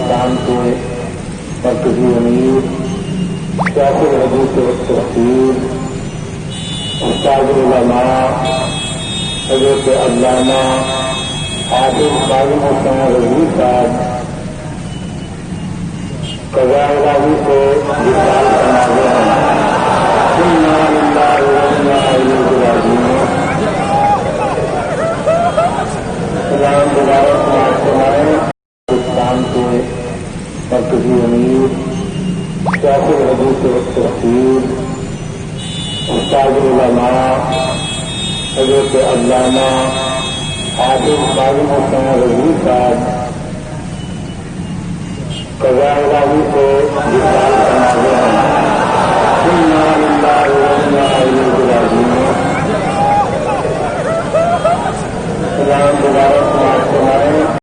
پاکستان کے مرکزی امیر سیاست حدیث تحقیق استاد العلماء حضرت علامہ حافظ قاضی حسین رضوی صاحب قضاء الہی سے وصال فرماتے ہیں۔ انا للہ و انا الیہ راجعون۔ سلام مبارک فرمائیں پاکستان کے مرکزی امیر سیاست حدیث تحقیق استاد العلماء حضرت علامہ حافظ قاضی حسین رضوی صاحب قضاء الہی سے وصال فرماتے ہیں۔ انا للہ و انا الیہ راجعون۔ سلام مبارک فرمائیں